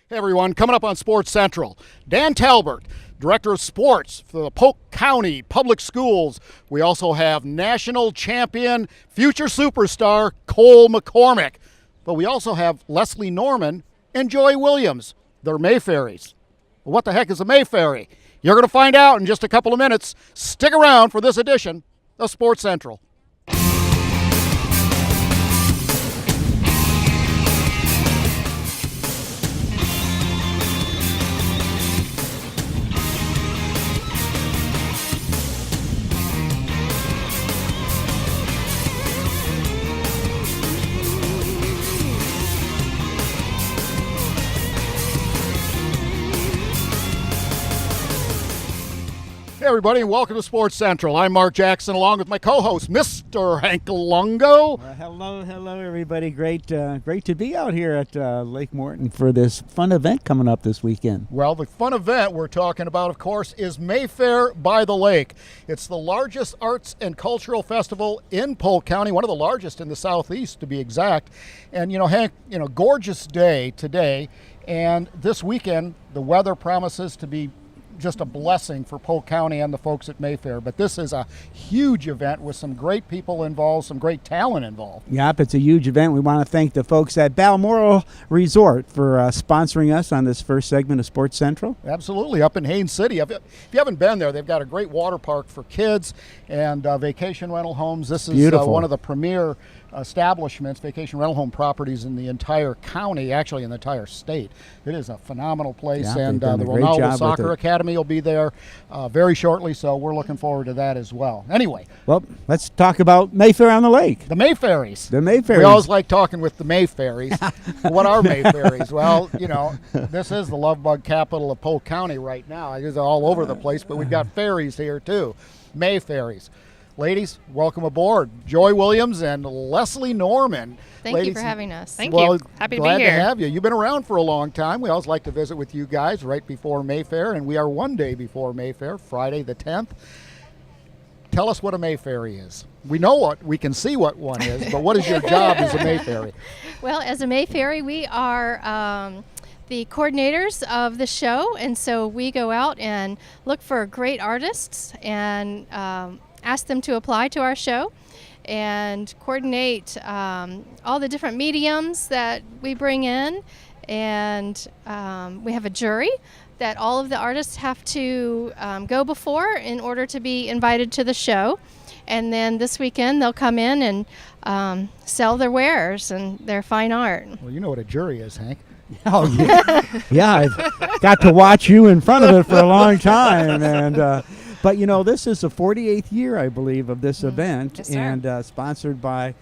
Hey everyone, coming up on Sports Central, Dan Talbot, Director of Sports for the Polk County Public Schools. We also have national champion, future superstar, Cole McCormick. But we also have Leslie Norman and Joy Williams. They're Mayfairies. Well, what the heck is a Mayfairy? You're going to find out in just a couple of minutes. Stick around for this edition of Sports Central. Hey everybody, and welcome to Sports Central. I'm Mark Jackson, along with my co-host, Mr. Hank Longo. Hello, everybody. Great to be out here at Lake Morton for this fun event coming up this weekend. Well, the fun event we're talking about, of course, is Mayfaire by the Lake. It's the largest arts and cultural festival in Polk County, one of the largest in the southeast, to be exact. And Hank, gorgeous day today, and this weekend the weather promises to be just a blessing for Polk County and the folks at Mayfaire. But this is a huge event with some great people involved, some great talent involved. Yep, it's a huge event. We want to thank the folks at Balmoral Resort for sponsoring us on this first segment of Sports Central. Absolutely, up in Haines City. If you haven't been there, they've got a great water park for kids and vacation rental homes. This is one of the premier establishments, vacation rental home properties in the entire county, actually in the entire state. It is a phenomenal place, and the Ronaldo Soccer Academy will be there very shortly, so we're looking forward to that as well. Anyway. Well, let's talk about Mayfaire on the Lake. The Mayfairies. The Mayfairies. We always like talking with the Mayfairies. What are Mayfairies? Well, this is the love bug capital of Polk County right now. It's all over the place, but we've got fairies here too. Mayfairies. Ladies, welcome aboard. Joy Williams and Leslie Norman. Thank you for having us. Thank you. Happy to be here. Glad to have you. You've been around for a long time. We always like to visit with you guys right before Mayfaire, and we are one day before Mayfaire, Friday the 10th. Tell us what a Mayfairy is. We can see what one is, but what is your job as a Mayfairy? Well, as a Mayfairy, we are the coordinators of the show, and so we go out and look for great artists and ask them to apply to our show and coordinate all the different mediums that we bring in. And we have a jury that all of the artists have to go before in order to be invited to the show. And then this weekend they'll come in and sell their wares and their fine art. Well, you know what a jury is, Hank. Oh, yeah. Yeah, I've got to watch you in front of it for a long time. And but, this is the 48th year, I believe, of this event, yes, and sponsored by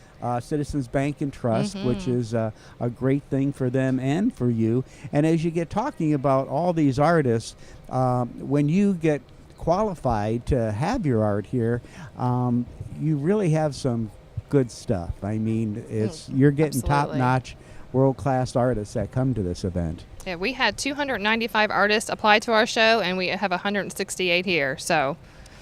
Citizens Bank and Trust, which is a great thing for them and for you. And as you get talking about all these artists, when you get qualified to have your art here, you really have some good stuff. I mean, you're getting top-notch, world-class artists that come to this event. Yeah, we had 295 artists apply to our show, and we have 168 here. So,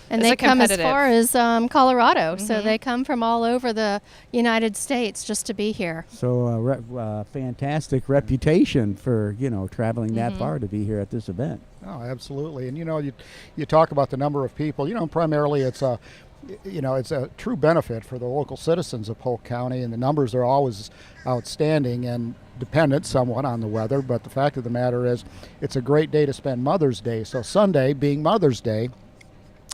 and they come as far as Colorado, so they come from all over the United States just to be here. So, fantastic reputation for traveling that far to be here at this event. Oh, absolutely. And you talk about the number of people. Primarily it's a true benefit for the local citizens of Polk County, and the numbers are always outstanding and dependent somewhat on the weather, but the fact of the matter is it's a great day to spend Mother's Day. So Sunday being Mother's Day,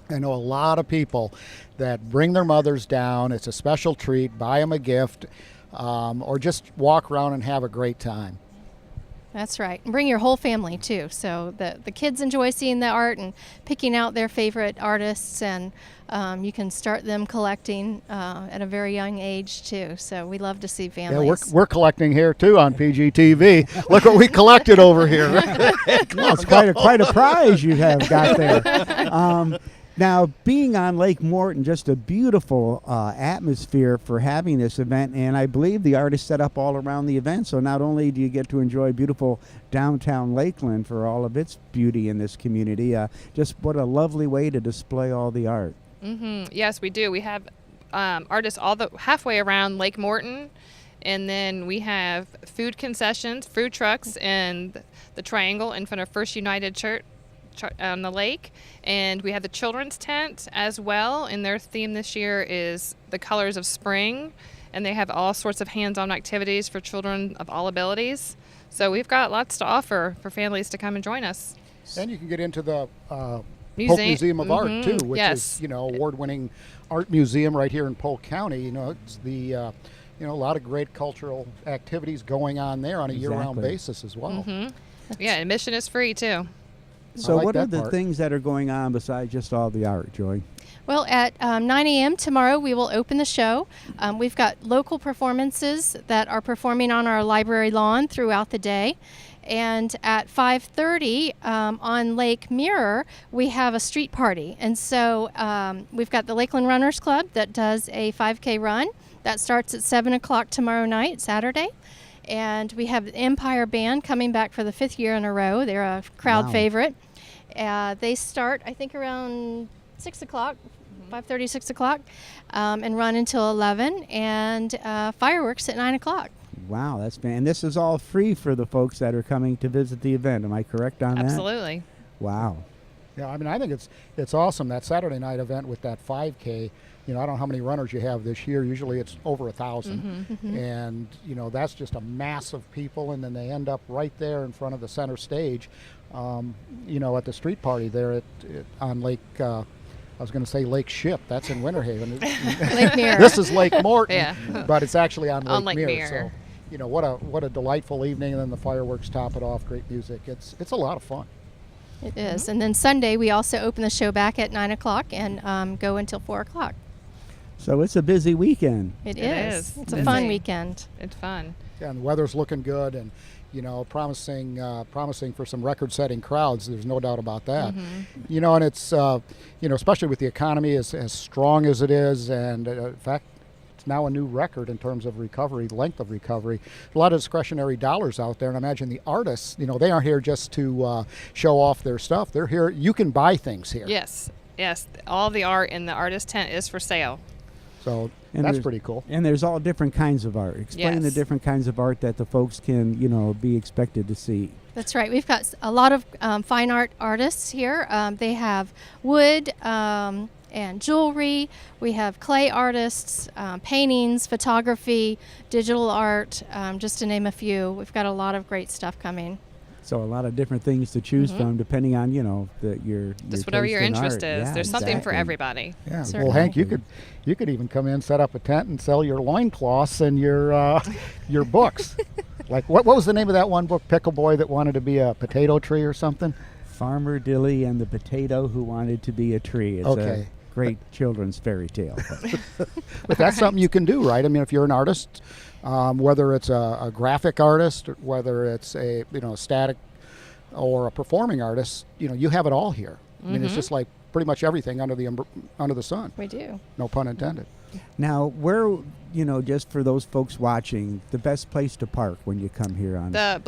I know a lot of people that bring their mothers down. It's a special treat, buy them a gift, or just walk around and have a great time. That's right. And bring your whole family, too. So the kids enjoy seeing the art and picking out their favorite artists, and you can start them collecting at a very young age, too. So we love to see families. Yeah, we're collecting here, too, on PGTV. Look what we collected over here. It's quite a prize you have got there. Now, being on Lake Morton, just a beautiful atmosphere for having this event, and I believe the artists set up all around the event, so not only do you get to enjoy beautiful downtown Lakeland for all of its beauty in this community, just what a lovely way to display all the art. Yes, we do. We have artists halfway around Lake Morton, And then we have food concessions, food trucks in the Triangle in front of First United Church on the lake. And we have the children's tent as well. And their theme this year is the colors of spring. And they have all sorts of hands-on activities for children of all abilities. So we've got lots to offer for families to come and join us. And you can get into the Polk Museum. Museum of Art too, which Yes. is award-winning art museum right here in Polk County. It's the a lot of great cultural activities going on there on a year-round Exactly. basis as well. Yeah, admission is free too. So like what are that the part. things that are going on besides just all the art, Joy? Well, at 9 a.m. tomorrow, we will open the show. We've got local performances that are performing on our library lawn throughout the day. And at 5:30 on Lake Mirror, we have a street party. And so we've got the Lakeland Runners Club that does a 5K run. That starts at 7 o'clock tomorrow night, Saturday. And we have the Empire Band coming back for the 5th year in a row. They're a crowd Wow. favorite. They start, I think, around 6 o'clock, 5:30, 6 o'clock, and run until 11, and fireworks at 9 o'clock. Wow, that's and this is all free for the folks that are coming to visit the event. Am I correct on that? Absolutely. Wow. Yeah, I mean, I think it's awesome, that Saturday night event with that 5K. I don't know how many runners you have this year. Usually it's over 1,000. And, that's just a mass of people. And then they end up right there in front of the center stage, at the street party there on Lake, I was going to say Lake Ship. That's in Winter Haven. Lake Mirror. This is Lake Morton, Yeah. but it's actually on On Lake Lake Mirror. Mirror. So, what a delightful evening. And then the fireworks top it off. Great music. It's a lot of fun. It is. And then Sunday, we also open the show back at 9 o'clock and go until 4 o'clock. So it's a busy weekend. It It is. is. It's a Busy. fun weekend. It's fun. Yeah, and the weather's looking good, and promising for some record-setting crowds. There's no doubt about that. And it's especially with the economy as strong as it is, and in fact, it's now a new record in terms of recovery, length of recovery. A lot of discretionary dollars out there, and I imagine the artists, they aren't here just to show off their stuff. They're here. You can buy things here. Yes. All the art in the artist tent is for sale. So And that's there's- pretty cool. And there's all different kinds of art. Explain the Yes. different kinds of art that the folks can, be expected to see. That's right. We've got a lot of fine art artists here. They have wood and jewelry. We have clay artists, paintings, photography, digital art, just to name a few. We've got a lot of great stuff coming. So a lot of different things to choose from, depending on your Just whatever taste your in interest art. is. Yeah, There's something for exactly. everybody. Yeah. Certainly. Well, Hank, you could even come in, set up a tent, and sell your loincloths and your books. Like what was the name of that one book, Pickle Boy, that wanted to be a potato tree or something? Farmer Dilly and the Potato Who Wanted to Be a Tree. It's Okay. a great children's fairy tale. But that's something you can do, right? I mean, if you're an artist, whether it's a graphic artist, or whether it's a static or a performing artist, you have it all here. I mean, it's just like pretty much everything under the sun. We do. No pun intended. Now, where, just for those folks watching, the best place to park when you come here on The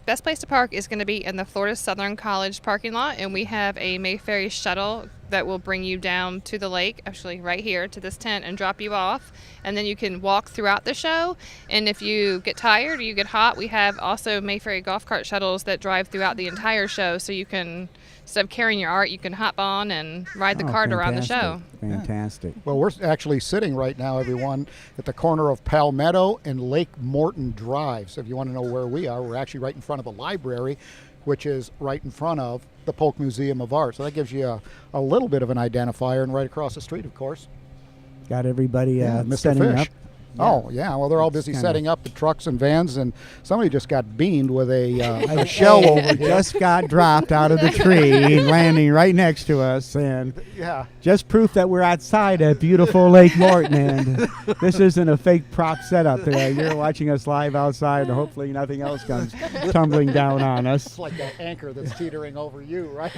best place to park is going to be in the Florida Southern College parking lot, and we have a Mayfaire shuttle that will bring you down to the lake, actually right here to this tent, and drop you off. And then you can walk throughout the show. And if you get tired or you get hot, we have also Mayfaire golf cart shuttles that drive throughout the entire show. So you can, instead of carrying your art, you can hop on and ride the Oh, cart around the show. Fantastic. Well, we're actually sitting right now, everyone, at the corner of Palmetto and Lake Morton Drive. So if you want to know where we are, we're actually right in front of the library, which is right in front of the Polk Museum of Art. So that gives you a little bit of an identifier. And right across the street, of course, Got everybody Mr. setting Fish. up. Oh, yeah. Well, they're all busy kinda- setting up the trucks and vans, and somebody just got beamed with a shell over here. Just got dropped out of the tree, landing right next to us, and Yeah. just proof that we're outside at beautiful Lake Morton. And this isn't a fake prop setup today. You're watching us live outside, and hopefully nothing else comes tumbling down on us. It's like that anchor that's teetering over you, right?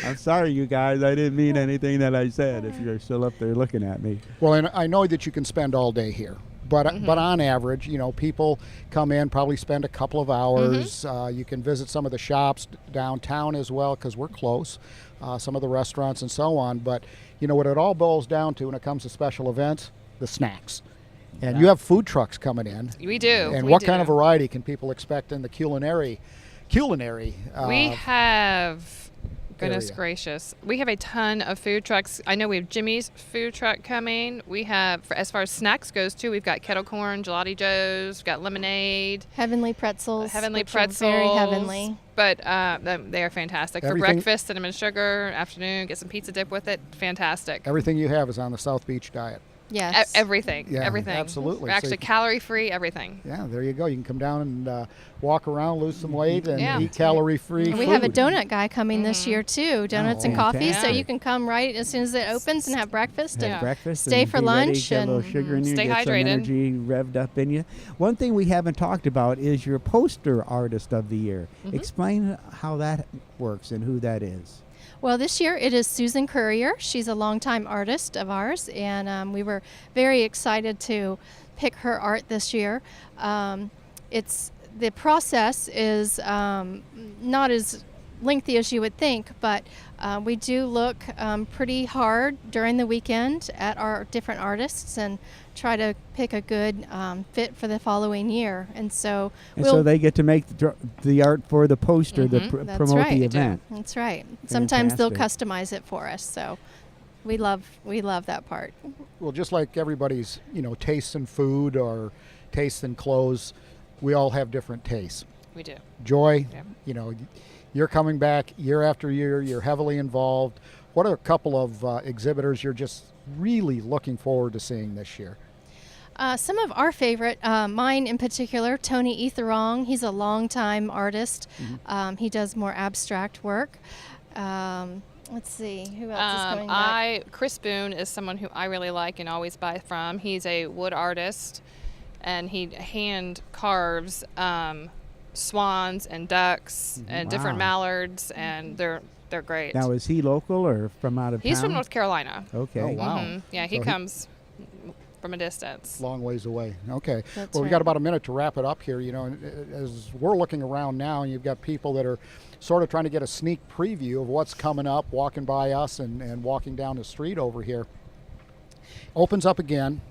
I'm sorry, you guys. I didn't mean anything that I said. If you're still up there looking at me. Well, and I know that you can spend all day here, but on average, people come in, probably spend a couple of hours. You can visit some of the shops downtown as well, because we're close, some of the restaurants and so on. But what it all boils down to when it comes to special events, the snacks. And you have food trucks coming in. We do. And we what do. kind of variety can people expect in the culinary? We have, goodness area. gracious, we have a ton of food trucks. I know we have Jimmy's food truck coming. We have, as far as snacks goes too, we've got kettle corn, gelati joes, we've got lemonade. Heavenly pretzels. Heavenly which are pretzels. Very heavenly. But they are fantastic. Everything- For breakfast, cinnamon sugar, afternoon, get some pizza dip with it. Fantastic. Everything you have is on the South Beach diet. Yes. Everything. Yeah, everything. absolutely. We're So actually you- calorie-free, everything. Yeah, there you go. You can come down and walk around, lose some weight, and Yeah. eat calorie-free And food. we have a donut guy coming this year too. Donuts and coffee, so fantastic. you can come right as soon as it opens and have breakfast. Have And breakfast, stay and for be ready, lunch get a little and sugar in you, stay get some hydrated. energy revved up in you. One thing we haven't talked about is your poster artist of the year. Explain how that works and who that is. Well, this year it is Susan Courier. She's a longtime artist of ours, and we were very excited to pick her art this year. The process is not as lengthy as you would think, but we do look pretty hard during the weekend at our different artists and try to pick a good fit for the following year. And so And so they get to make the art for the poster to That's promote right. the They do. event. That's right. Sometimes they'll Fantastic. customize it for us. So we love that part. Well, just like everybody's, tastes in food or tastes in clothes, we all have different tastes. We do. Joy, Yeah. you're coming back year after year. You're heavily involved. What are a couple of exhibitors you're just really looking forward to seeing this year? Some of our favorite, mine in particular, Tony Etherong. He's a longtime artist. He does more abstract work. Let's see, who else is coming back? Chris Boone is someone who I really like and always buy from. He's a wood artist, and he hand carves swans and ducks and different Wow. mallards, and they're great. Now, is he local or from out of town? He's from North Carolina. Okay. Oh, wow. Yeah, he So he- comes from a distance. Long ways away. Okay. That's Well, we right. got about a minute to wrap it up here. And as we're looking around now, and you've got people that are sort of trying to get a sneak preview of what's coming up, walking by us and walking down the street over here. Opens up again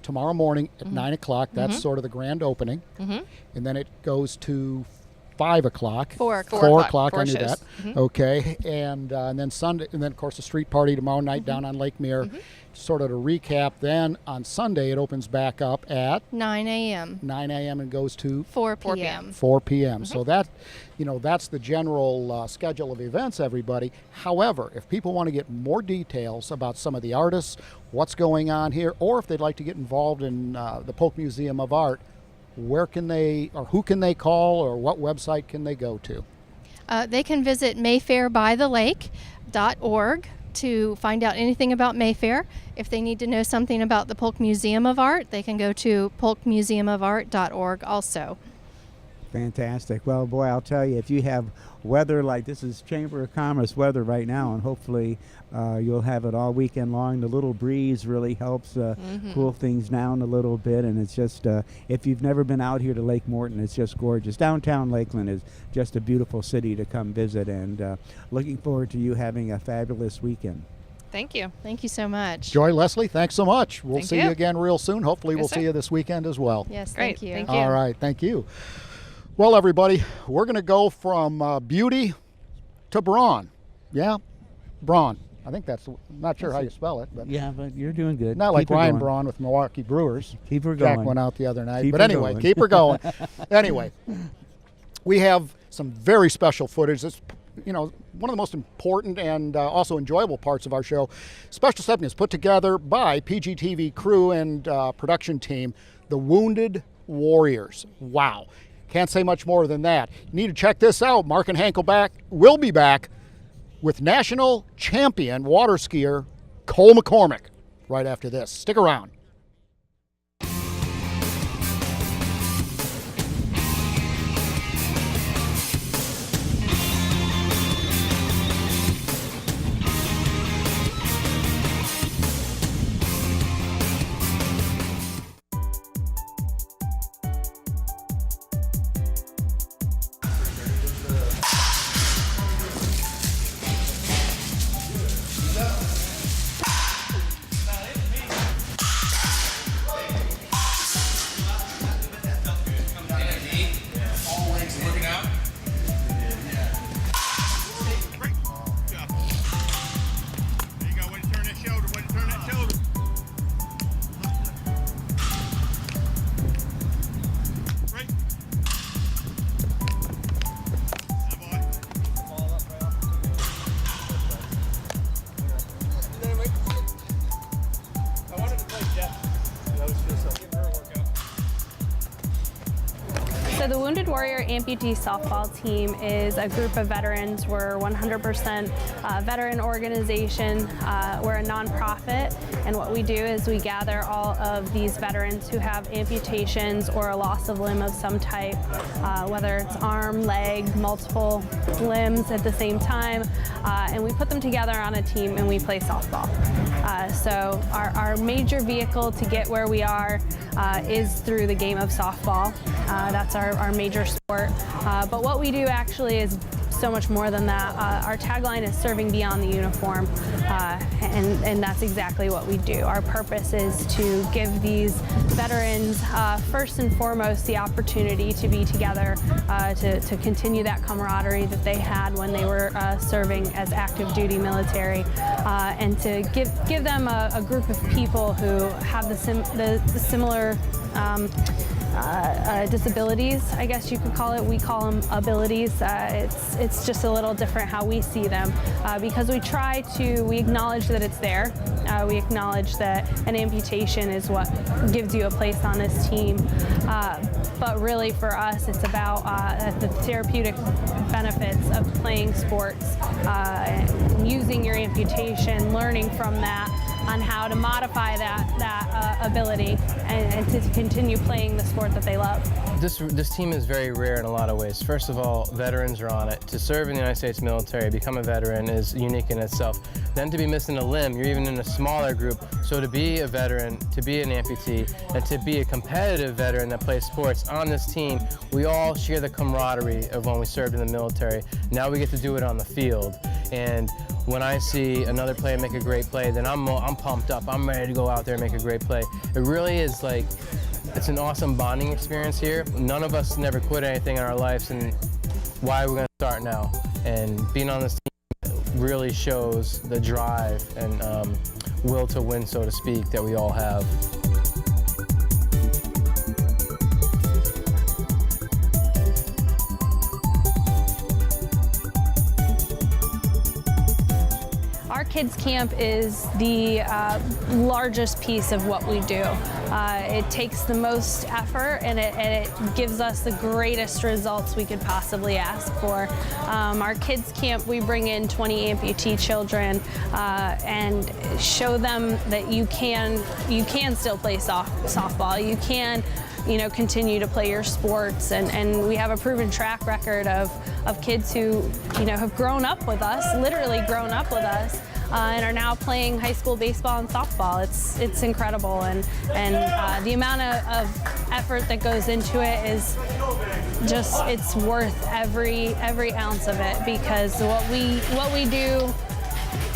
tomorrow morning at 9 o'clock. That's sort of the grand opening. And then it goes to 5 o'clock. 4 o'clock. 4 o'clock, I Four knew shows. that. Okay. And then Sunday, and then, of course, the street party tomorrow night down on Lake Mirror. Sort of to recap, then on Sunday it opens back up at 9 a.m., 9 a.m. and goes to 4 4 p.m. 4 p.m. So that, that's the general schedule of events, everybody. However, if people want to get more details about some of the artists, what's going on here, or if they'd like to get involved in the Polk Museum of Art, where can they, or who can they call, or what website can they go to? They can visit mayfairbythelake.org to find out anything about Mayfair. If they need to know something about the Polk Museum of Art, they can go to polkmuseumofart.org also. Fantastic. Well, boy, I'll tell you, if you have weather like this is Chamber of Commerce weather right now, and hopefully you'll have it all weekend long. The little breeze really helps cool things down a little bit, and it's just, if you've never been out here to Lake Morton, it's just gorgeous. Downtown Lakeland is just a beautiful city to come visit, and looking forward to you having a fabulous weekend. Thank you. Thank you so much. Joy, Leslie, thanks so much. We'll Thank see you. you again real soon. Hopefully Yes, we'll sir. see you this weekend as well. Yes, Great. thank you. Thank you. All right, thank you. Well, everybody, we're going to go from beauty to brawn. Yeah, brawn. I think I'm not sure how you spell it, but Yeah, but you're doing good. not like Keep her Ryan going. Braun with Milwaukee Brewers. Keep her Jack going. went out the other night. Keep But her anyway, going. keep her going. Anyway, we have some very special footage. That's, one of the most important and also enjoyable parts of our show. Special segment is put together by PGTV crew and production team, The Wounded Warriors. Wow. Can't say much more than that. You need to check this out. Mark and Hank will be back with national champion water skier Cole McCormick right after this. Stick around. So the Wounded Warrior Amputee Softball Team is a group of veterans. We're 100% veteran organization. We're a nonprofit, and what we do is we gather all of these veterans who have amputations or a loss of limb of some type, whether it's arm, leg, multiple limbs at the same time, and we put them together on a team and we play softball. So our major vehicle to get where we are is through the game of softball. That's our major sport. But what we do actually is so much more than that. Our tagline is serving beyond the uniform, and that's exactly what we do. Our purpose is to give these veterans, first and foremost, the opportunity to be together, to continue that camaraderie that they had when they were serving as active duty military, and to give them a group of people who have the similar disabilities, I guess you could call it. We call them abilities. It's just a little different how we see them, because we acknowledge that it's there. We acknowledge that an amputation is what gives you a place on this team. But really for us, it's about the therapeutic benefits of playing sports, using your amputation, learning from that, on how to modify that ability and to continue playing the sport that they love. This team is very rare in a lot of ways. First of all, veterans are on it. To serve in the United States military, become a veteran is unique in itself. Then to be missing a limb, you're even in a smaller group. So to be a veteran, to be an amputee, and to be a competitive veteran that plays sports on this team, we all share the camaraderie of when we served in the military. Now we get to do it on the field. And when I see another player make a great play, then I'm pumped up. I'm ready to go out there and make a great play. It really is like, it's an awesome bonding experience here. None of us never quit anything in our lives, and why we're going to start now. And being on this team really shows the drive and will to win, so to speak, that we all have. Our kids camp is the largest piece of what we do. It takes the most effort, and it gives us the greatest results we could possibly ask for. Our kids camp, we bring in 20 amputee children and show them that you can still play softball. You can continue to play your sports, and we have a proven track record of kids who have grown up with us, literally grown up with us, and are now playing high school baseball and softball. It's incredible, and the amount of effort that goes into it is just, it's worth every ounce of it, because what we do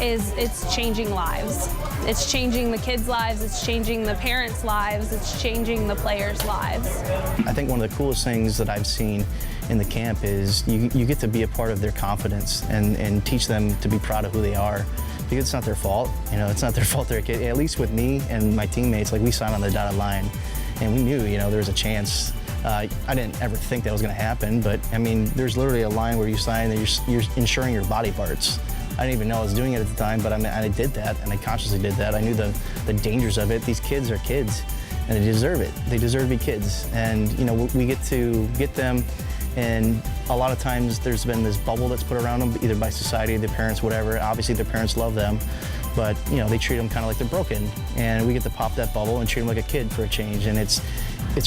is, it's changing lives. It's changing the kids' lives, it's changing the parents' lives, it's changing the players' lives. I think one of the coolest things that I've seen in the camp is you get to be a part of their confidence and teach them to be proud of who they are. Because it's not their fault, it's not their fault they're a kid. At least with me and my teammates, like, we signed on the dotted line, and we knew, there was a chance. I didn't ever think that was going to happen, but I mean, there's literally a line where you sign that you're insuring your body parts. I didn't even know I was doing it at the time, but I did that, and I consciously did that. I knew the dangers of it. These kids are kids, and they deserve it. They deserve to be kids, and we get to get them. And a lot of times there's been this bubble that's put around them, either by society, their parents, whatever. Obviously their parents love them, but they treat them kind of like they're broken. And we get to pop that bubble and treat them like a kid for a change. And it's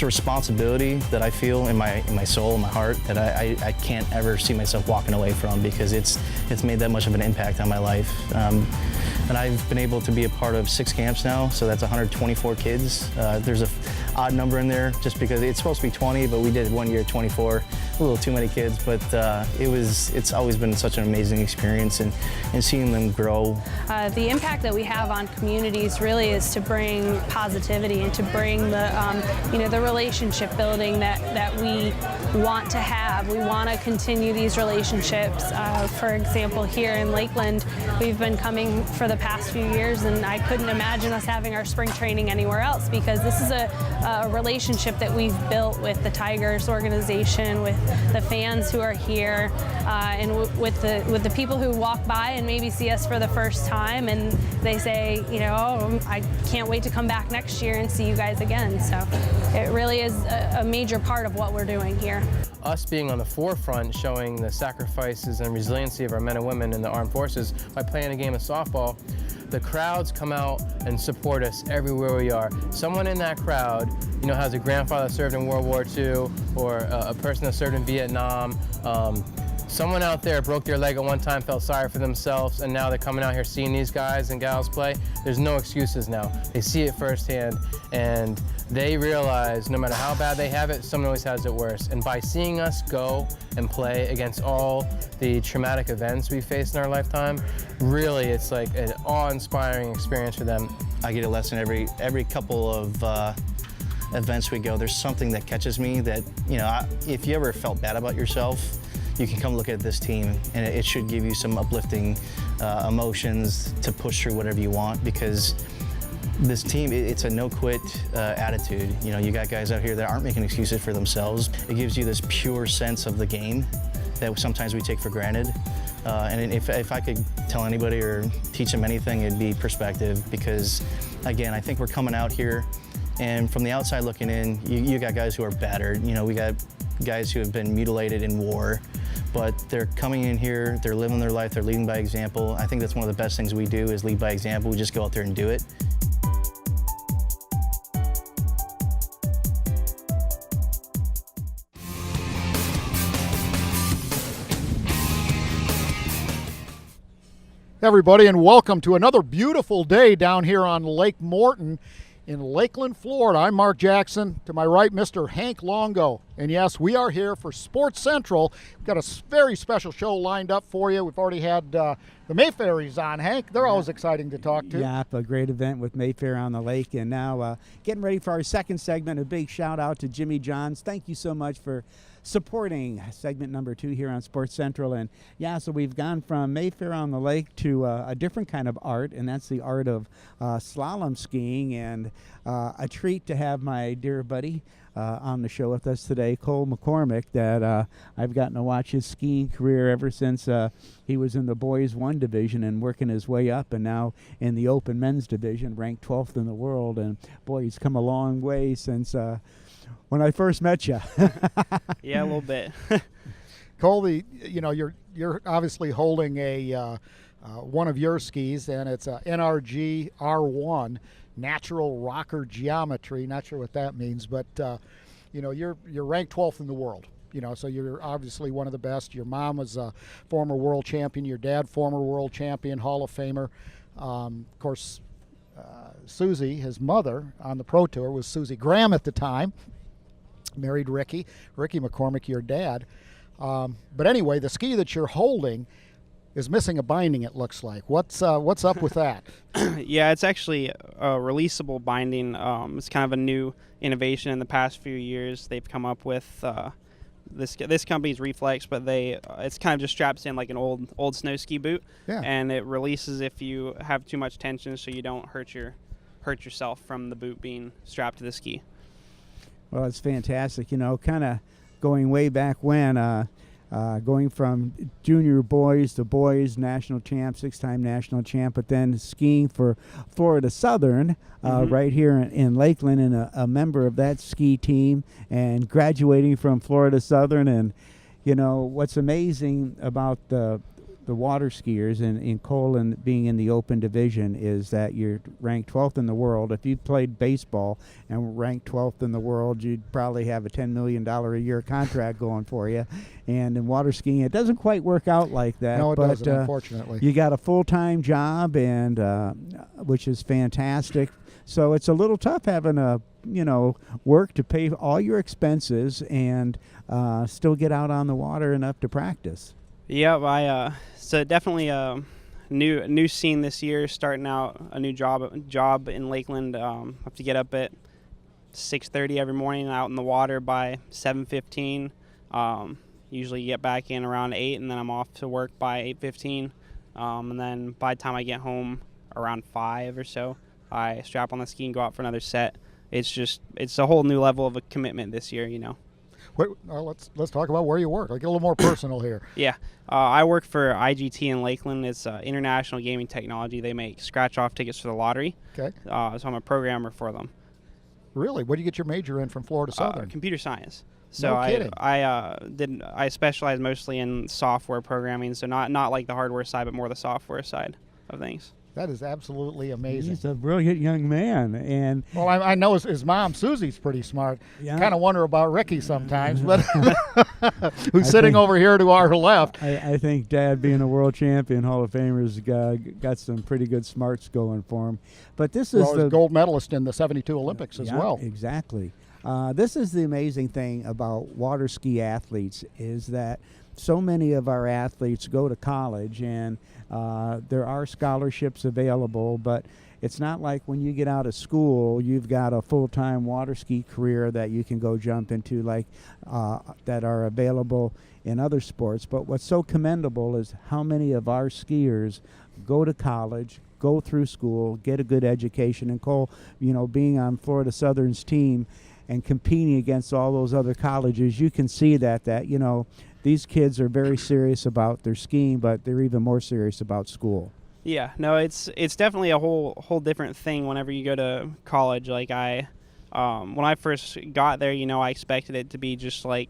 a responsibility that I feel in my soul, in my heart, that I can't ever see myself walking away from, because it's made that much of an impact on my life. And I've been able to be a part of 6 camps now, so that's 124 kids. There's an odd number in there just because it's supposed to be 20, but we did one year 24. A little too many kids, but it's always been such an amazing experience, and seeing them grow. The impact that we have on communities really is to bring positivity and to bring the relationship building that we want to have. We want to continue these relationships. For example, here in Lakeland, we've been coming for the past few years, and I couldn't imagine us having our spring training anywhere else, because this is a relationship that we've built with the Tigers organization, with the fans who are here, and with the people who walk by and maybe see us for the first time, and they say, oh, I can't wait to come back next year and see you guys again. So it really is a major part of what we're doing here. Us being on the forefront, showing the sacrifices and resiliency of our men and women in the armed forces by playing a game of softball, the crowds come out and support us everywhere we are. Someone in that crowd, has a grandfather that served in World War II, or a person that served in Vietnam. Someone out there broke their leg at one time, felt sorry for themselves, and now they're coming out here seeing these guys and gals play. There's no excuses now. They see it firsthand, and they realize no matter how bad they have it, someone always has it worse. And by seeing us go and play against all the traumatic events we faced in our lifetime, really it's like an awe-inspiring experience for them. I get a lesson every couple of events we go. There's something that catches me that, if you ever felt bad about yourself, you can come look at this team, and it should give you some uplifting emotions to push through whatever you want, because this team, it's a no-quit attitude. You got guys out here that aren't making excuses for themselves. It gives you this pure sense of the game that sometimes we take for granted. And if I could tell anybody or teach them anything, it'd be perspective, because, again, I think we're coming out here, and from the outside looking in, you got guys who are battered. We got guys who have been mutilated in war, but they're coming in here, they're living their life, they're leading by example. I think that's one of the best things we do, is lead by example. We just go out there and do it. Everybody, and welcome to another beautiful day down here on Lake Morton in Lakeland, Florida. I'm Mark Jackson. To my right, Mr. Hank Longo. And yes, we are here for Sports Central. We've got a very special show lined up for you. We've already had the Mayfairies on, Hank. They're always exciting to talk to. Yeah, a great event with Mayfaire on the lake. And now getting ready for our second segment. A big shout out to Jimmy Johns. Thank you so much for supporting segment number 2 here on Sports Central. And yeah, so we've gone from Mayfair on the lake to a different kind of art, and that's the art of slalom skiing. And a treat to have my dear buddy on the show with us today, Cole McCormick, that I've gotten to watch his skiing career ever since he was in the boys 1 division and working his way up, and now in the open men's division, ranked 12th in the world. And boy, he's come a long way since when I first met you. Yeah, a little bit. Cole, you're obviously holding a one of your skis, and it's a NRG R1 natural rocker geometry. Not sure what that means, but you're ranked 12th in the world. So you're obviously one of the best. Your mom was a former world champion. Your dad, former world champion, Hall of Famer. Of course, Susie, his mother on the Pro Tour, was Susie Graham at the time. Married Ricky McCormick, your dad. But anyway, the ski that you're holding is missing a binding, it looks like. What's up with that? Yeah, it's actually a releasable binding. It's kind of a new innovation in the past few years. They've come up with this company's Reflex, but it's kind of just straps in like an old snow ski boot. Yeah. And it releases if you have too much tension, so you don't hurt yourself from the boot being strapped to the ski. Well, it's fantastic. Kind of going way back when, going from junior boys to boys, national champ, 6-time national champ, but then skiing for Florida Southern right here in Lakeland, and a member of that ski team, and graduating from Florida Southern. And, what's amazing about the water skiers in Cole and being in the open division is that you're ranked 12th in the world. If you played baseball and were ranked 12th in the world, you'd probably have a $10 million a year contract going for you. And in water skiing, it doesn't quite work out like that. No, it doesn't, unfortunately. You got a full-time job, and which is fantastic. So it's a little tough having a work to pay all your expenses and still get out on the water enough to practice. Yeah, so definitely a new scene this year. Starting out a new job in Lakeland. Have to get up at 6:30 every morning, out in the water by 7:15. Usually get back in around 8, and then I'm off to work by 8:15. And then by the time I get home around 5 or so, I strap on the ski and go out for another set. It's a whole new level of a commitment this year, Let's talk about where you work. Like, get a little more personal here. Yeah, I work for IGT in Lakeland. It's International Gaming Technology. They make scratch-off tickets for the lottery. Okay. So I'm a programmer for them. Really? What did you get your major in from Florida Southern? Computer science. So No kidding. I specialize mostly in software programming. So not like the hardware side, but more the software side of things. That is absolutely amazing. He's a brilliant young man, and Well, I know his mom, Susie's pretty smart. Yeah. Kind of wonder about Ricky sometimes, but who's sitting over here to our left. I think Dad, being a world champion Hall of Famer, has got some pretty good smarts going for him. But this is Well, the he's gold medalist in the 72 Olympics as Yeah, well. Exactly. This is the amazing thing about water ski athletes is that so many of our athletes go to college, and there are scholarships available, but it's not like when you get out of school, you've got a full-time water ski career that you can go jump into like that are available in other sports. But what's so commendable is how many of our skiers go to college, go through school, get a good education. And Cole, being on Florida Southern's team and competing against all those other colleges, you can see that these kids are very serious about their skiing, but they're even more serious about school. Yeah, no, it's definitely a whole different thing whenever you go to college. Like when I first got there, I expected it to be just like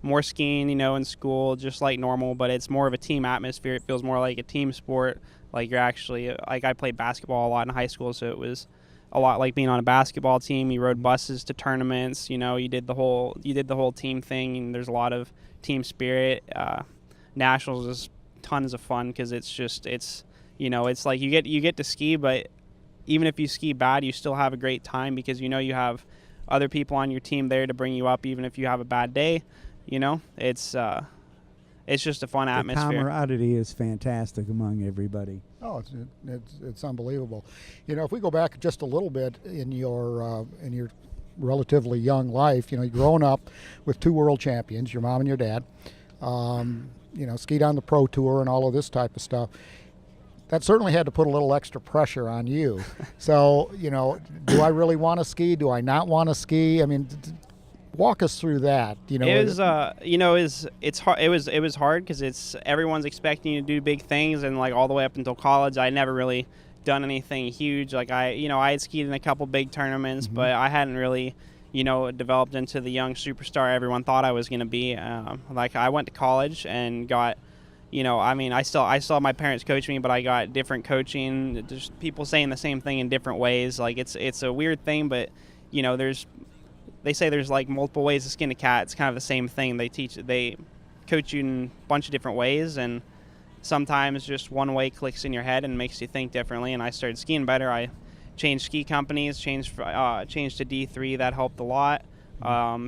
more skiing, in school, just like normal, but it's more of a team atmosphere. It feels more like a team sport. Like you're actually, like I played basketball a lot in high school, so it was a lot like being on a basketball team. You rode buses to tournaments, you did the whole team thing, and there's a lot of team spirit. Nationals is tons of fun because it's like you get to ski, but even if you ski bad, you still have a great time because you have other people on your team there to bring you up even if you have a bad day. It's just a fun atmosphere. The camaraderie is fantastic among everybody. Oh, it's unbelievable. If we go back just a little bit in your relatively young life, you've grown up with two world champions, your mom and your dad, skied on the pro tour and all of this type of stuff. That certainly had to put a little extra pressure on you. So, do I really want to ski? Do I not want to ski? I mean, walk us through that. It was, it's hard. It was hard because everyone's expecting you to do big things, and like all the way up until college, I never really done anything huge. Like I had skied in a couple big tournaments, but I hadn't really, developed into the young superstar everyone thought I was going to be. Like I went to college and got, I still have my parents coach me, but I got different coaching, just people saying the same thing in different ways. Like it's a weird thing, but they say there's like multiple ways to skin a cat. It's kind of the same thing. They coach you in a bunch of different ways, and sometimes just one way clicks in your head and makes you think differently. And I started skiing better. I changed ski companies, changed to D3. That helped a lot.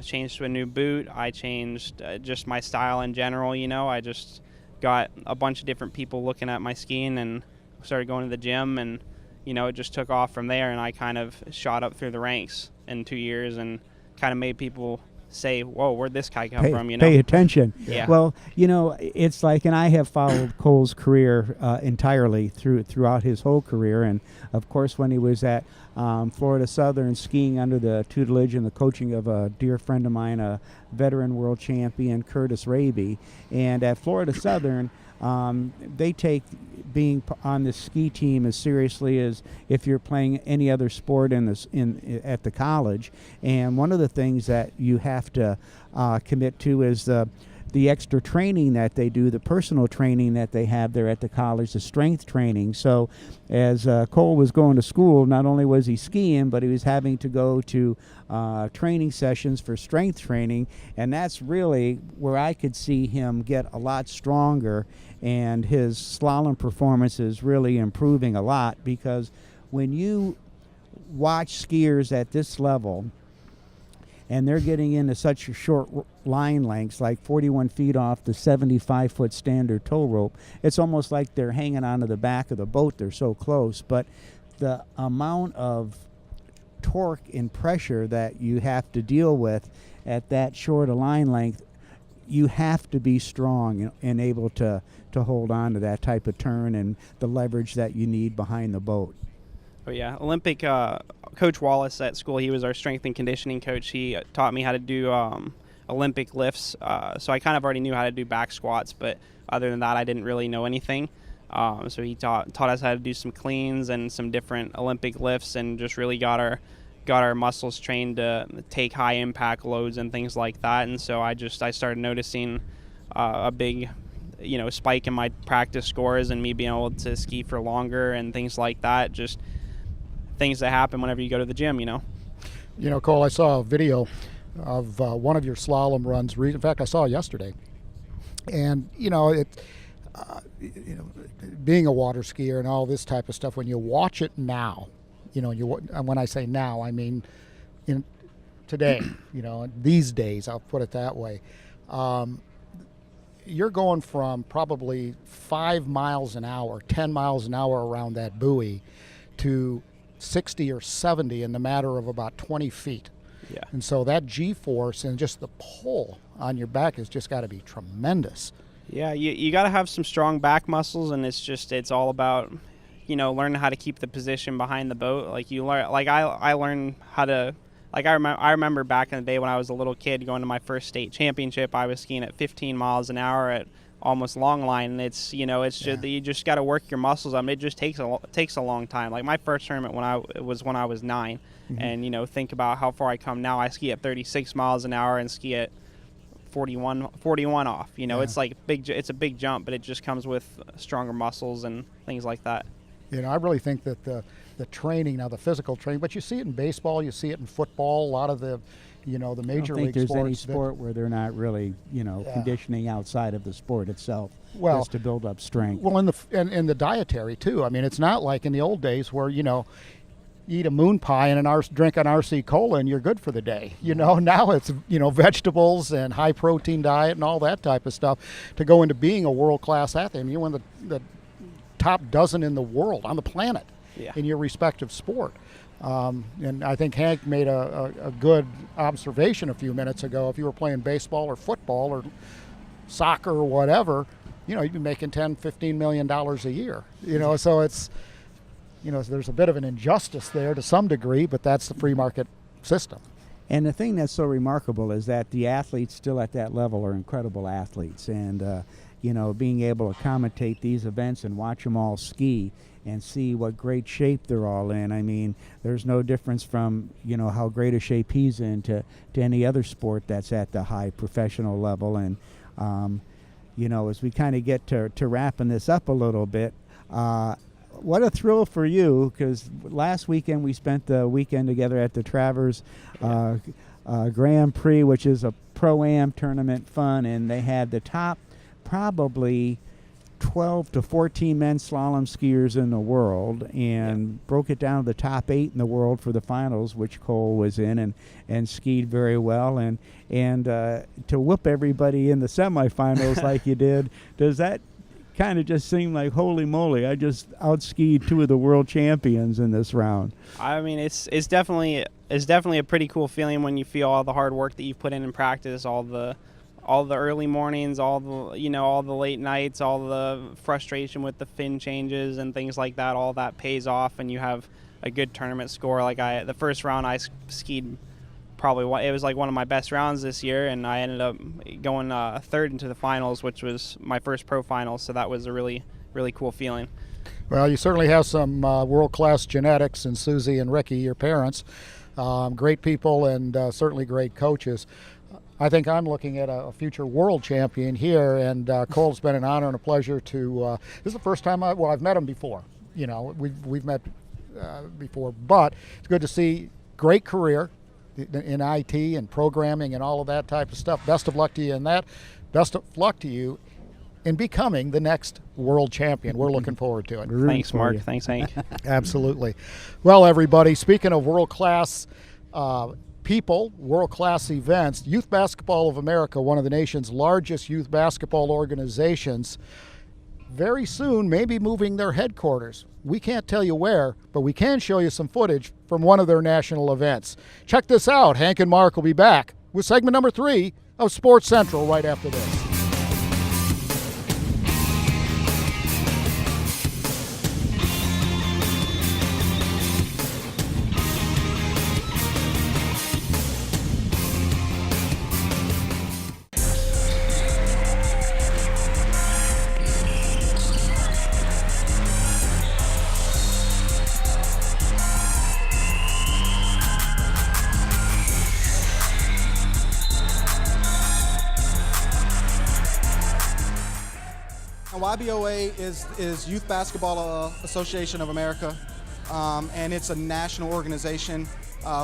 Changed to a new boot. I changed just my style in general. I just got a bunch of different people looking at my skiing and started going to the gym, and it just took off from there. And I kind of shot up through the ranks in 2 years and kind of made people say, whoa, where'd this guy come from? Pay attention. Yeah. Well, it's like, and I have followed Cole's career entirely throughout his whole career. And of course, when he was at Florida Southern skiing under the tutelage and the coaching of a dear friend of mine, a veteran world champion, Curtis Raby. And at Florida Southern, they take being on the ski team as seriously as if you're playing any other sport at the college. And one of the things that you have to commit to is the extra training that they do, the personal training that they have there at the college, the strength training. So as Cole was going to school, not only was he skiing, but he was having to go to training sessions for strength training, and that's really where I could see him get a lot stronger, and his slalom performance is really improving a lot, because when you watch skiers at this level, and they're getting into such short line lengths, like 41 feet off the 75-foot standard tow rope. It's almost like they're hanging onto the back of the boat. They're so close. But the amount of torque and pressure that you have to deal with at that short a line length, you have to be strong and able to hold on to that type of turn and the leverage that you need behind the boat. Oh yeah, Coach Wallace at school, he was our strength and conditioning coach. He taught me how to do Olympic lifts. So I kind of already knew how to do back squats, but other than that, I didn't really know anything. So he taught us how to do some cleans and some different Olympic lifts, and just really got our muscles trained to take high impact loads and things like that. And so I started noticing a big, spike in my practice scores and me being able to ski for longer and things like that. Just things that happen whenever you go to the gym, Cole, I saw a video of one of your slalom runs. In fact, I saw it yesterday. And, being a water skier and all this type of stuff, when you watch it now, when I say now, I mean today, these days, I'll put it that way. You're going from probably 5 miles an hour, 10 miles an hour around that buoy to 60 or 70 in the matter of about 20 feet. Yeah. And so that G-force and just the pull on your back has just got to be tremendous. Yeah, you got to have some strong back muscles, and it's all about, learning how to keep the position behind the boat. I learned how to, I remember back in the day when I was a little kid going to my first state championship, I was skiing at 15 miles an hour at almost long line, and just you just got to work your muscles. It just takes a long time. Like my first tournament when I was 9, mm-hmm. and think about how far I come now. I ski at 36 miles an hour and ski at 41 off. It's like it's a big jump, but it just comes with stronger muscles and things like that. I really think that the training, now the physical training, but you see it in baseball, you see it in football, a lot of the the major league sports. I don't think there's any sport where they're not really, conditioning outside of the sport itself, just to build up strength. Well, in the dietary too. I mean, it's not like in the old days where eat a moon pie and drink an RC cola and you're good for the day. Now it's vegetables and high protein diet and all that type of stuff to go into being a world class athlete. I mean, you're one of the top dozen in the world, on the planet, in your respective sport. And I think Hank made a good observation a few minutes ago. If you were playing baseball or football or soccer or whatever, you'd be making $10-15 million a year. So it's there's a bit of an injustice there to some degree, but that's the free market system. And the thing that's so remarkable is that the athletes still at that level are incredible athletes, and being able to commentate these events and watch them all ski and see what great shape they're all in. I mean, there's no difference from how great a shape he's in to any other sport that's at the high professional level. And as we kind of get to wrapping this up a little bit, what a thrill for you, because last weekend we spent the weekend together at the Travers Grand Prix, which is a Pro-Am tournament fun, and they had the top probably 12 to 14 men's slalom skiers in the world, and broke it down to the top 8 in the world for the finals, which Cole was in and skied very well, and to whoop everybody in the semifinals like you did, does that kind of just seem like, holy moly, I just outskied 2 of the world champions in this round? I mean, it's definitely a pretty cool feeling when you feel all the hard work that you've put in practice, all the early mornings, all the late nights, all the frustration with the fin changes and things like that. All that pays off, and you have a good tournament score. Like the first round I skied, it was like one of my best rounds this year, and I ended up going third into the finals, which was my first pro finals. So that was a really, really cool feeling. Well, you certainly have some world-class genetics in Susie and Ricky, your parents. Great people and certainly great coaches. I think I'm looking at a future world champion here, and Cole, it's been an honor and a pleasure to. This is the first time I've met him before. We've met before, but it's good to see. Great career in IT and programming and all of that type of stuff. Best of luck to you in that. Best of luck to you in becoming the next world champion. We're looking forward to it. Thanks, Mark. Thanks, Hank. Absolutely. Well, everybody, speaking of world-class people, world-class events, Youth Basketball of America, one of the nation's largest youth basketball organizations, very soon may be moving their headquarters. We can't tell you where, but we can show you some footage from one of their national events. Check this out. Hank and Mark will be back with segment number 3 of Sports Central right after this. YBOA is Youth Basketball Association of America, and it's a national organization.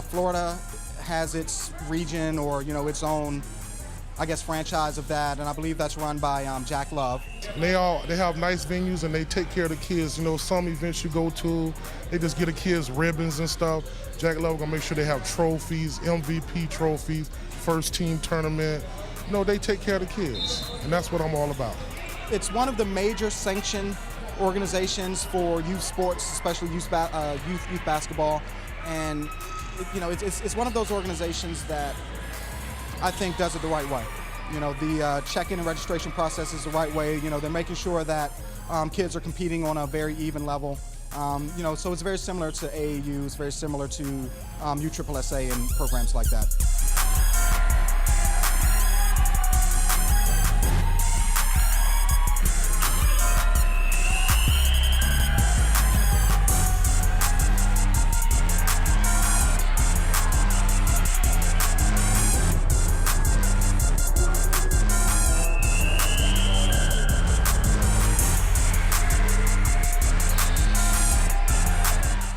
Florida has its region or its own, I guess, franchise of that, and I believe that's run by Jack Love. They have nice venues and they take care of the kids. Some events you go to, they just get the kids ribbons and stuff. Jack Love gonna make sure they have trophies, MVP trophies, first team tournament. They take care of the kids, and that's what I'm all about. It's one of the major sanctioned organizations for youth sports, especially youth basketball, and it's one of those organizations that I think does it the right way. The check-in and registration process is the right way. They're making sure that kids are competing on a very even level. So it's very similar to AAU, it's very similar to USSSA and programs like that.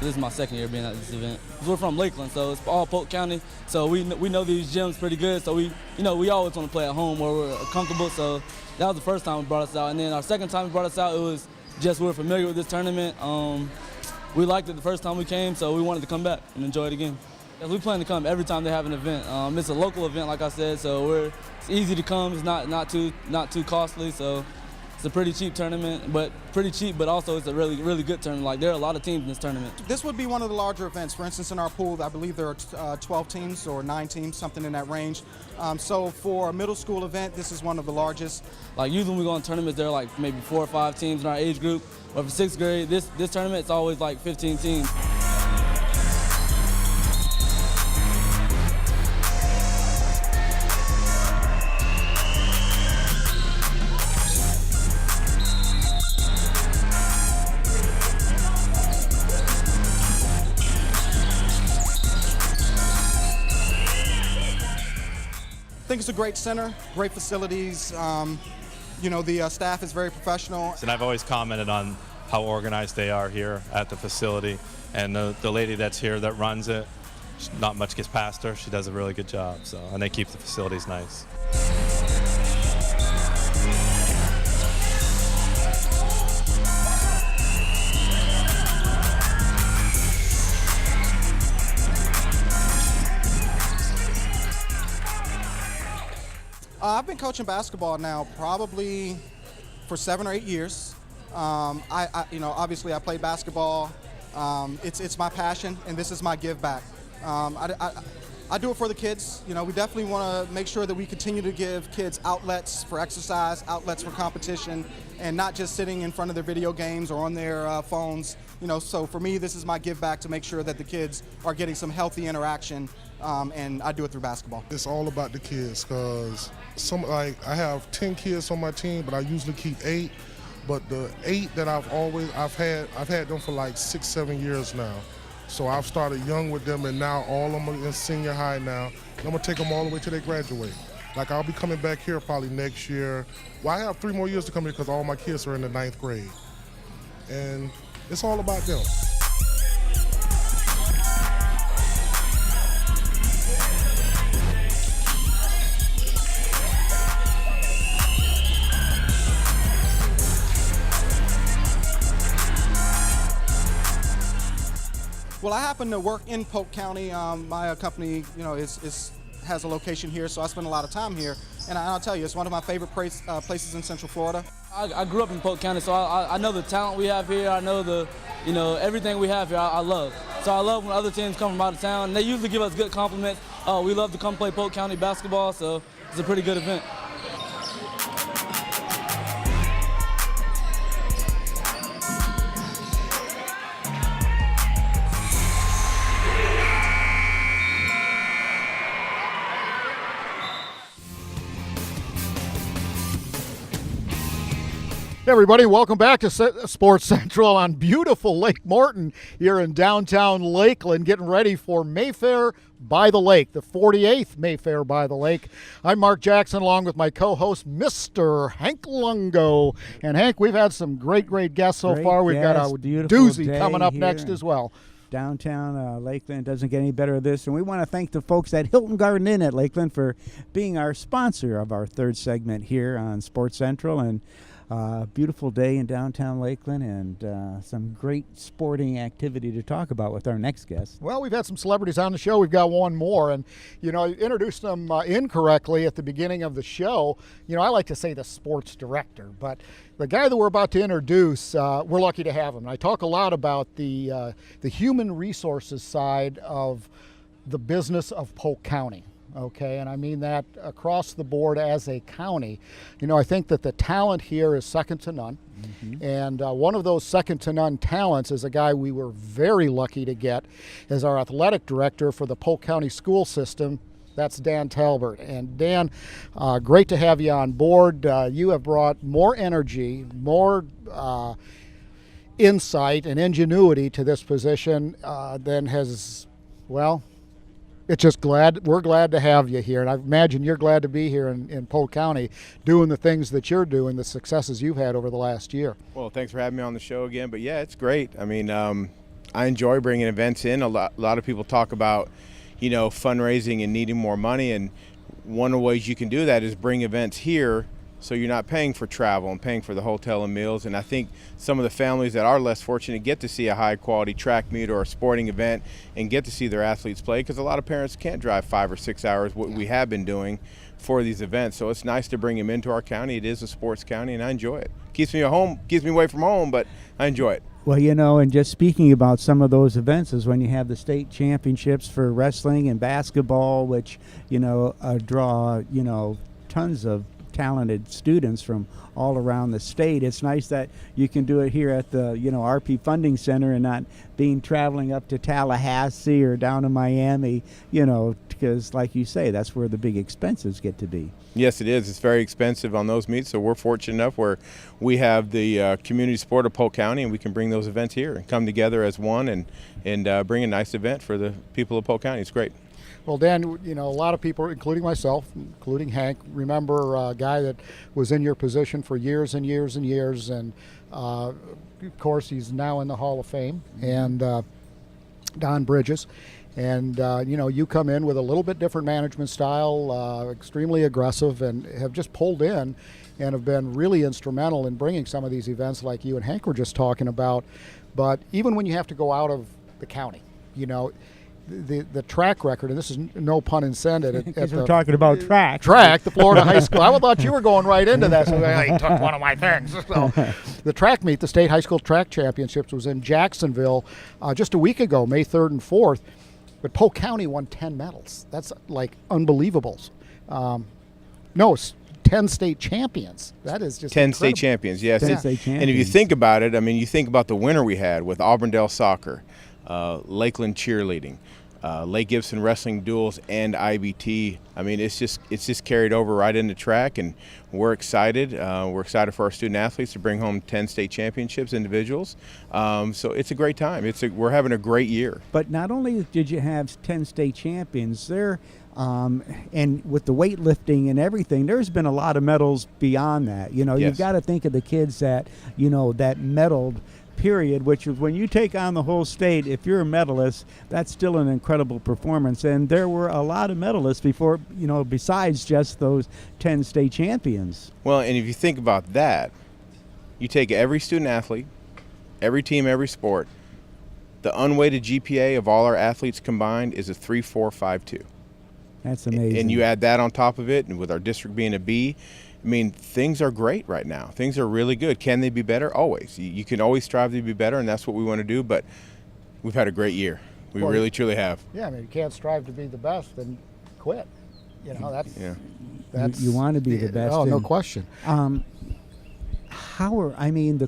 This is my second year being at this event. We're from Lakeland, so it's all Polk County. So we know these gyms pretty good. So we always want to play at home where we're comfortable. So that was the first time we brought us out. And then our second time we brought us out, it was just we were familiar with this tournament. We liked it the first time we came, so we wanted to come back and enjoy it again. We plan to come every time they have an event. It's a local event, like I said, so it's easy to come. It's not too costly. So it's a pretty cheap tournament, but also it's a really good tournament. Like, there are a lot of teams in this tournament. This would be one of the larger events. For instance, in our pool, I believe there are 12 teams or 9 teams, something in that range. So for a middle school event, this is one of the largest. Like, usually when we go on tournaments, there are like maybe 4 or 5 teams in our age group. But for 6th grade, this tournament, it's always like 15 teams. I think it's a great center, great facilities. The staff is very professional. And I've always commented on how organized they are here at the facility. And the lady that's here that runs it, not much gets past her. She does a really good job. And they keep the facilities nice. I've been coaching basketball now probably for 7 or 8 years. Obviously I play basketball. It's my passion, and this is my give back. I do it for the kids. We definitely want to make sure that we continue to give kids outlets for exercise, outlets for competition, and not just sitting in front of their video games or on their phones. So for me, this is my give back to make sure that the kids are getting some healthy interaction, and I do it through basketball. It's all about the kids, because I have 10 kids on my team, but I usually keep 8. But the 8 that I've had them for like 6, 7 years now. So I've started young with them, and now all of them are in senior high now. And I'm gonna take them all the way till they graduate. Like, I'll be coming back here probably next year. Well, I have 3 more years to come here because all my kids are in the 9th grade. And it's all about them. Well, I happen to work in Polk County. My company, has a location here, so I spend a lot of time here. And I'll tell you, it's one of my favorite places in Central Florida. I grew up in Polk County, so I know the talent we have here. I know everything we have here. I love. So I love when other teams come from out of town. And they usually give us good compliments. We love to come play Polk County basketball, so it's a pretty good event. Everybody, welcome back to Sports Central on beautiful Lake Morton here in downtown Lakeland, getting ready for Mayfaire by the Lake, the 48th Mayfaire by the Lake. I'm Mark Jackson, along with my co-host, Mr. Hank Longo. And Hank, we've had some great guests so far. We've got a doozy coming up next as well. Downtown Lakeland doesn't get any better than this, and we want to thank the folks at Hilton Garden Inn at Lakeland for being our sponsor of our third segment here on Sports Central. And beautiful day in downtown Lakeland, and some great sporting activity to talk about with our next guest. Well, we've had some celebrities on the show. We've got one more, and you know, I introduced them incorrectly at the beginning of the show. You know, I like to say the sports director, but the guy that we're about to introduce, we're lucky to have him. And I talk a lot about the human resources side of the business of Polk County. Okay, and I mean that across the board as a county. You know, I think that the talent here is second to none. Mm-hmm. And one of those second to none talents is a guy we were very lucky to get as our athletic director for the Polk County school system. That's Dan Talbot. And Dan, great to have you on board. You have brought more energy, more insight and ingenuity to this position than has, well, it's just we're glad to have you here. And I imagine you're glad to be here in Polk County doing the things that you're doing, the successes you've had over the last year. Well, thanks for having me on the show again. But yeah, it's great. I mean, I enjoy bringing events in. A lot of people talk about, you know, fundraising and needing more money. And one of the ways you can do that is bring events here so you're not paying for travel and paying for the hotel and meals. And I think some of the families that are less fortunate get to see a high quality track meet or a sporting event and get to see their athletes play, because a lot of parents can't drive 5 or 6 hours, what we have been doing for these events. So it's nice to bring them into our county. It is a sports county, and I enjoy it. Keeps me away from home, but I enjoy it. Well, you know, and just speaking about some of those events is when you have the state championships for wrestling and basketball, which, you know, draw, you know, tons of talented students from all around the state. It's nice that you can do it here at the, you know, RP Funding Center and not being traveling up to Tallahassee or down to Miami, you know, because like you say, that's where the big expenses get to be. Yes, it is. It's very expensive on those meets, so we're fortunate enough where we have the community support of Polk County, and we can bring those events here and come together as one and bring a nice event for the people of Polk County. It's great. Well, Dan, you know, a lot of people, including myself, including Hank, remember a guy that was in your position for years and years and years, and of course he's now in the Hall of Fame, and Don Bridges. And, you know, you come in with a little bit different management style, extremely aggressive, and have just pulled in and have been really instrumental in bringing some of these events like you and Hank were just talking about. But even when you have to go out of the county, you know, the track record, and this is no pun intended. Because we're talking about track. The Florida High School. I thought you were going right into that, so I took one of my things. So, the track meet, the State High School Track Championships, was in Jacksonville just a week ago, May 3rd and 4th. But Polk County won 10 medals. That's like unbelievable. 10 state champions. That is just 10 incredible. State champions, yes. 10 state champions. And if you think about it, I mean, you think about the winter we had with Auburndale Soccer, Lakeland Cheerleading, Lake Gibson Wrestling Duels, and IBT. I mean, it's just carried over right into track, and we're excited. We're excited for our student athletes to bring home 10 state championships, individuals. So it's a great time. We're having a great year. But not only did you have 10 state champions there, and with the weightlifting and everything, there's been a lot of medals beyond that. You know, Yes. You've got to think of the kids that, you know, that medaled, period, which is when you take on the whole state, if you're a medalist, that's still an incredible performance. And there were a lot of medalists before, you know, besides just those 10 state champions. Well, and if you think about that, you take every student athlete, every team, every sport, the unweighted GPA of all our athletes combined is a 3.452. That's amazing. And you add that on top of it, and with our district being a B, I mean, things are great right now. Things are really good. Can they be better? Always. You can always strive to be better, and that's what we want to do, but we've had a great year. We really, truly have. Yeah, I mean, you can't strive to be the best, then quit. You know, that's you want to be the best. Oh, no question. The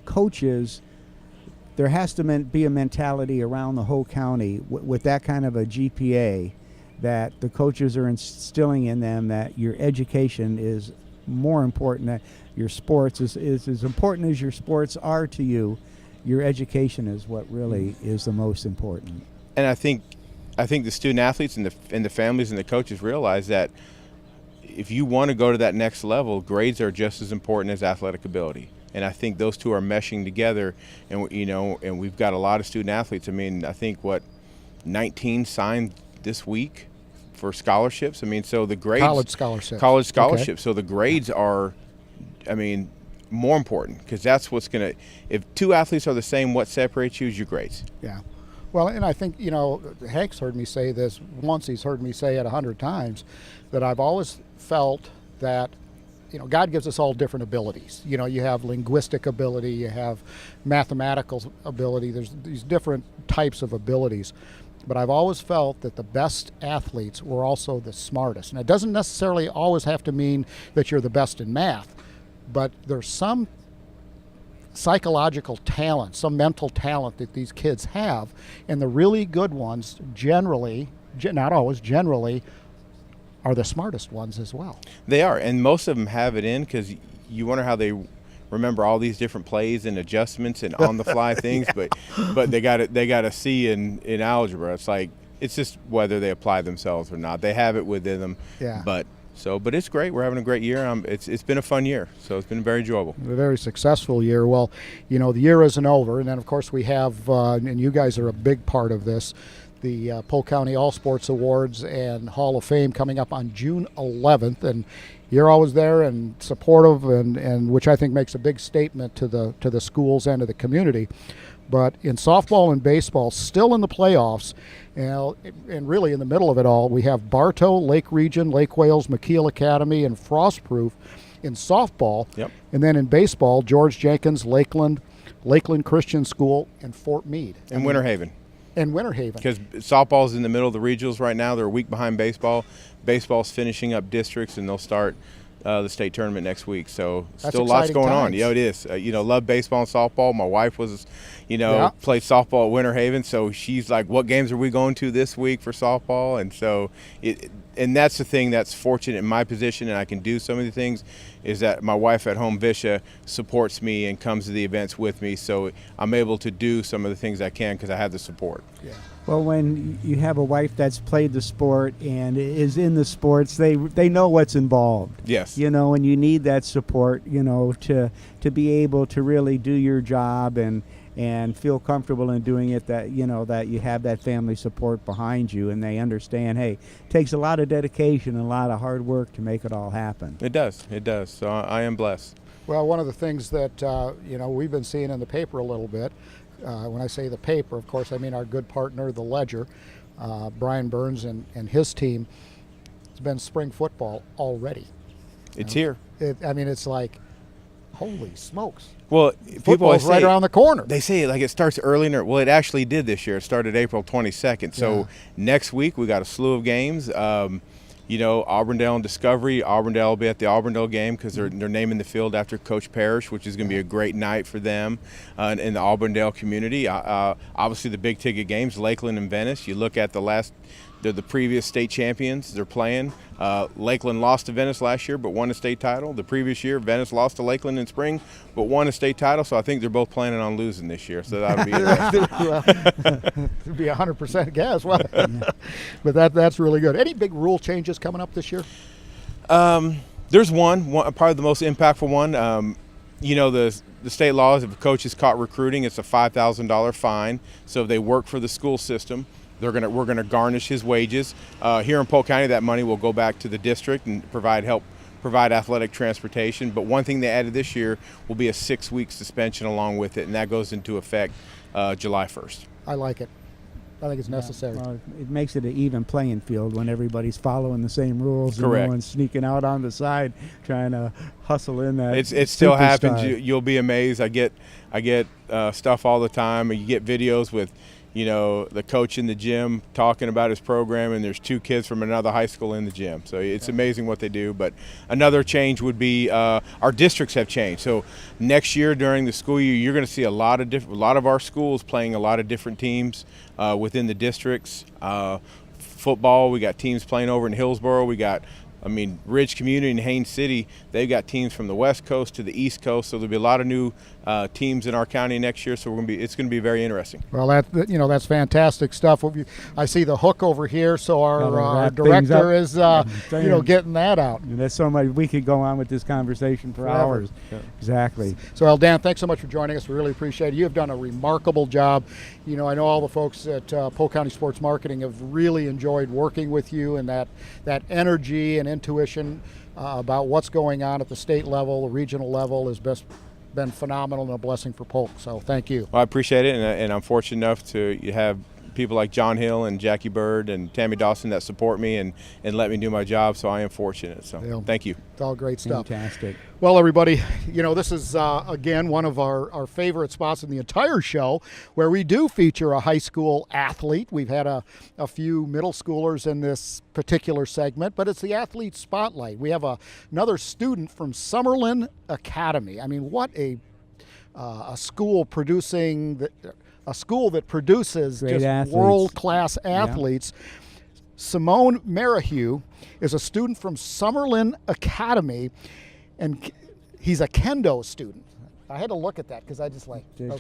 coaches, there has to be a mentality around the whole county with that kind of a GPA that the coaches are instilling in them that your education is more important your sports is as important as your sports are to you. Your education is what really is the most important. And I think the student athletes and the families and the coaches realize that if you want to go to that next level, grades are just as important as athletic ability. And I think those two are meshing together. And and we've got a lot of student athletes. I mean, I think 19 signed this week for scholarships. I mean, so the grades, college scholarships. Okay. So the grades are, I mean, more important, because that's what's going to, if two athletes are the same, what separates you is your grades. Yeah. Well, and I think, Hank's heard me say this once, he's heard me say it 100 times, that I've always felt that, God gives us all different abilities. You have linguistic ability, you have mathematical ability, there's these different types of abilities. But I've always felt that the best athletes were also the smartest. And it doesn't necessarily always have to mean that you're the best in math, but there's some psychological talent, some mental talent that these kids have, and the really good ones generally, not always, generally, are the smartest ones as well. They are, and most of them have it in, because you wonder how they remember all these different plays and adjustments and on-the-fly things, yeah. but they got a C in algebra. It's just whether they apply themselves or not. They have it within them. Yeah. But it's great. We're having a great year. It's been a fun year, so it's been very enjoyable. A very successful year. Well, the year isn't over, and then of course we have, and you guys are a big part of this, the Polk County All Sports Awards and Hall of Fame coming up on June 11th, and you're always there and supportive, and which I think makes a big statement to the schools and to the community. But in softball and baseball, still in the playoffs, and really in the middle of it all, we have Bartow, Lake Region, Lake Wales, McKeel Academy, and Frostproof in softball. Yep. And then in baseball, George Jenkins, Lakeland Christian School, and Fort Meade. And Winter Haven. And Winter Haven. Because softball's in the middle of the regionals right now. They're a week behind baseball. Baseball's finishing up districts, and they'll start the state tournament next week. So that's still lots going times. on. Yeah, it is. Love baseball and softball. My wife was, played softball at Winter Haven, so she's like, what games are we going to this week for softball? And so and that's the thing that's fortunate in my position, and I can do some of the things, is that my wife at home, Visha, supports me and comes to the events with me, so I'm able to do some of the things I can because I have the support. Yeah. Well, when you have a wife that's played the sport and is in the sports, they know what's involved. Yes. And you need that support, to be able to really do your job and feel comfortable in doing it, that you have that family support behind you, and they understand, hey, it takes a lot of dedication and a lot of hard work to make it all happen. It does. So I am blessed. Well, one of the things that we've been seeing in the paper a little bit, when I say the paper, of course I mean our good partner, the Ledger, Brian Burns and his team. It's been spring football already. It's here. It's like, holy smokes. Well, football's right around the corner. They say it starts early. Well, it actually did this year. It started April 22nd. So next week we got a slew of games. Auburndale and Discovery. Auburndale will be at the Auburndale game because they're naming the field after Coach Parrish, which is going to be a great night for them in the Auburndale community. Obviously, the big ticket games, Lakeland and Venice. You look at they're the previous state champions they're playing. Lakeland lost to Venice last year but won a state title. The previous year, Venice lost to Lakeland in spring but won a state title, so I think they're both planning on losing this year, so that'll be interesting. It'd be 100% guess. Well, but that's really good. Any big rule changes coming up this year? There's one, probably the most impactful one. The state laws, if a coach is caught recruiting, it's a $5,000 fine. So if they work for the school system, we're going to garnish his wages. Here in Polk County, that money will go back to the district and provide athletic transportation. But one thing they added this year will be a 6-week suspension along with it, and that goes into effect July 1st. I like it. I think it's necessary. Well, it makes it an even playing field when everybody's following the same rules. Correct. And no one's sneaking out on the side trying to hustle in that. It still happens. You'll be amazed. I get stuff all the time. You get videos with the coach in the gym talking about his program, and there's 2 kids from another high school in the gym. So it's amazing what they do. But another change would be our districts have changed. So next year during the school year, you're going to see a lot of our schools playing a lot of different teams within the districts. Football, we got teams playing over in Hillsborough. We got I mean, Ridge Community and Haines City, they've got teams from the West Coast to the East Coast, so there'll be a lot of new teams in our county next year. So it's going to be very interesting. Well, that's fantastic stuff. I see the hook over here, so our director is getting that out. And that's so much. We could go on with this conversation for hours. Yeah. Exactly. So, Dan, thanks so much for joining us. We really appreciate it. You have done a remarkable job. I know all the folks at Polk County Sports Marketing have really enjoyed working with you, and that energy and intuition about what's going on at the state level, the regional level, has been phenomenal and a blessing for Polk. So thank you. Well, I appreciate it, and I'm fortunate enough to have people like John Hill and Jackie Bird and Tammy Dawson that support me and let me do my job, so I am fortunate. So thank you. It's all great stuff. Fantastic. Well, everybody, this is, again, one of our favorite spots in the entire show where we do feature a high school athlete. We've had a few middle schoolers in this particular segment, but it's the athlete spotlight. We have another student from Summerlin Academy. I mean, what a school producing... A school that produces just world-class athletes. Yeah. Simone Merrihew is a student from Summerlin Academy, and he's a kendo student. I had to look at that because I just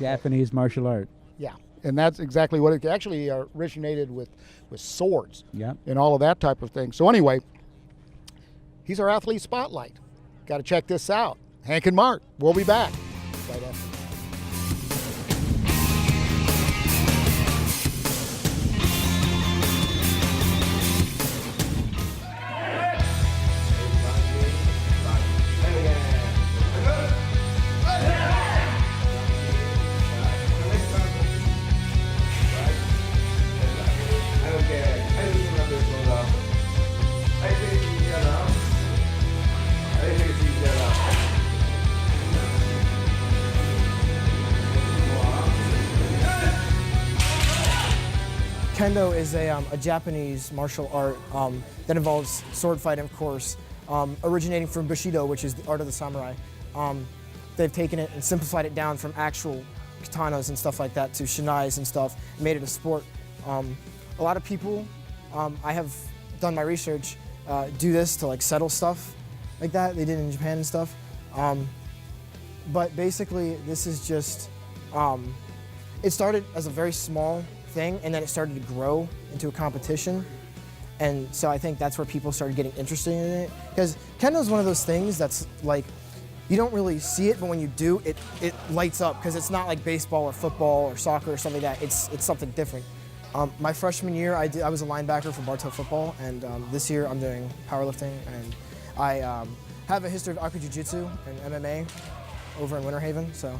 Japanese martial art. Yeah, and that's exactly what it actually originated with swords. Yeah, and all of that type of thing. So anyway, he's our athlete spotlight. Got to check this out. Hank and Mark, we'll be back right after. Kendo is a Japanese martial art that involves sword fighting, of course, originating from Bushido, which is the art of the samurai. They've taken it and simplified it down from actual katanas and stuff like that to shinais and stuff, and made it a sport. A lot of people, I have done my research, do this to settle stuff like that. They did in Japan and stuff. But basically, this is just, it started as a very small thing, and then it started to grow into a competition, and so I think that's where people started getting interested in it, because kendo is one of those things that's you don't really see it, but when you do, it lights up, because it's not like baseball or football or soccer or something like that. It's something different. My freshman year, I was a linebacker for Bartow football, and this year I'm doing powerlifting, and I have a history of Aku Jiu-Jitsu and MMA over in Winter Haven, so.